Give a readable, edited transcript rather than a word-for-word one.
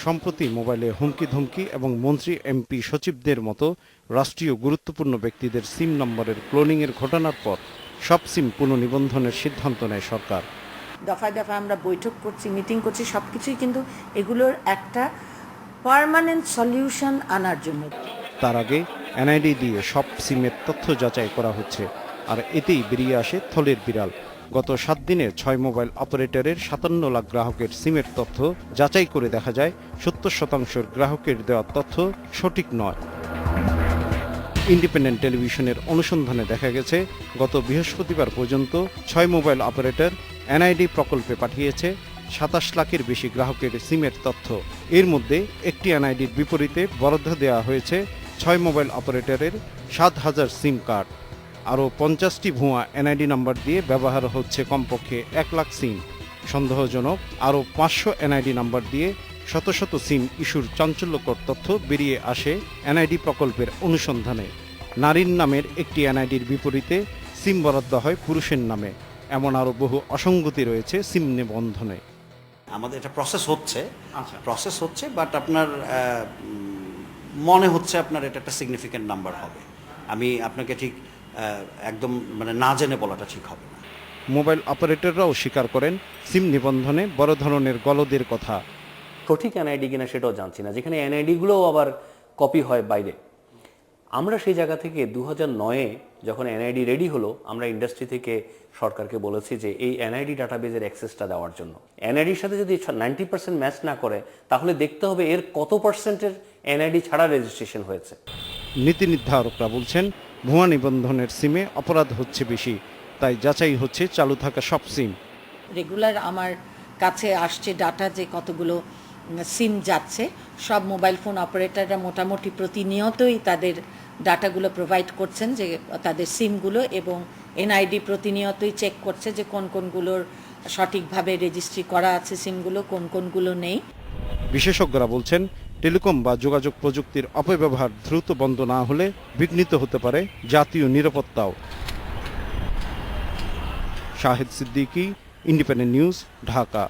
সম্প্রতি মোবাইলে হুমকি ধমকি এবং মন্ত্রী এমপি সচিবদের মতো রাষ্ট্রীয় গুরুত্বপূর্ণ ব্যক্তিদের সিম নম্বরের ক্লোনিংয়ের ঘটনার পর সব সিম পুনঃনিবন্ধনের সিদ্ধান্ত নেয় সরকার। দফায় দফায় আমরা বৈঠক করছি, মিটিং করছি, সব কিছুই কিন্তু এগুলোর একটা পার্মানেন্ট সলিউশন আনার জন্য। তার আগে এনআইডি দিয়ে সব সিমের তথ্য যাচাই করা হচ্ছে, আর এতেই বেরিয়ে আসে থলের বিড়াল। গত 7 দিনে 6 মোবাইল অপারেটরের 57 লাখ গ্রাহকের সিমের তথ্য যাচাই করে দেখা যায় 70% গ্রাহকের দেওয়া তথ্য সঠিক নয়। ইন্ডিপেন্ডেন্ট টেলিভিশনের অনুসন্ধানে দেখা গেছে গত বৃহস্পতিবার পর্যন্ত 6 মোবাইল অপারেটর এনআইডি প্রকল্পে পাঠিয়েছে 27 লাখের বেশি গ্রাহকের সিমের তথ্য। এর মধ্যে একটি এনআইডির বিপরীতে বরাদ্দ দেওয়া হয়েছে 6 মোবাইল অপারেটরের 7,000 সিম কার্ড। আরও 50টি ভুয়া এনআইডি নাম্বার দিয়ে ব্যবহার হচ্ছে কমপক্ষে 1 লাখ সিম। সন্দেহজনক আরও 500 এনআইডি নাম্বার দিয়ে শত শত সিম ইস্যুর চাঞ্চল্যকর তথ্য বেরিয়ে আসে এনআইডি প্রকল্পের অনুসন্ধানে। নারীর নামের একটি এনআইডির বিপরীতে সিম বরাদ্দ হয় পুরুষের নামে। এমন আরও বহু অসঙ্গতি রয়েছে সিম নিবন্ধনে। আমাদের এটা প্রসেস হচ্ছে বাট আপনার মনে হচ্ছে আপনার এটা একটা সিগনিফিক্যান্ট নাম্বার হবে। আমি আপনাকে ঠিক একদম মানে না জেনে বলাটা ঠিক হবে না। মোবাইল অপারেটররাও স্বীকার করেন সিম নিবন্ধনে বড় ধরনের গলদের কথা। সঠিক এনআইডি কিনা সেটাও জানছি না, যেখানে এনআইডিগুলোও আবার কপি হয় বাইরে। আমরা সেই জায়গা থেকে 2009-এ যখন এনআইডি রেডি হলো, আমরা ইন্ডাস্ট্রি থেকে সরকারকে বলেছি যে এই এনআইডি ডাটাবেজের অ্যাক্সেসটা দেওয়ার জন্য। এনআইডির সাথে যদি 90% ম্যাচ না করে, তাহলে দেখতে হবে এর কত পার্সেন্টের এনআইডি ছাড়া রেজিস্ট্রেশন হয়েছে। নীতি নির্ধারকরা বলছেন ভুয়া নিবন্ধনের সিমে অপরাধ হচ্ছে বেশি, তাই যাচাই হচ্ছে চালু থাকা সব সিম। রেগুলার আমার কাছে আসছে ডাটা যে কতগুলো সিম যাচ্ছে। সব মোবাইল ফোন অপারেটররা মোটামুটি প্রতিনিয়তই তাদের ডাটাগুলো প্রোভাইড করছেন, যে তাদের সিমগুলো, এবং এনআইডি প্রতিনিয়তই চেক করছে যে কোন কোনগুলোর সঠিকভাবে রেজিস্ট্রি করা আছে সিমগুলো, কোন কোনগুলো নেই। বিশেষজ্ঞরা বলছেন টেলিকম বা যোগাযোগ প্রযুক্তির অপব্যবহার দ্রুত বন্ধ না হলে বিঘ্নিত হতে পারে জাতীয় নিরাপত্তাও। Shahed Siddiqui, independent news, Dhaka.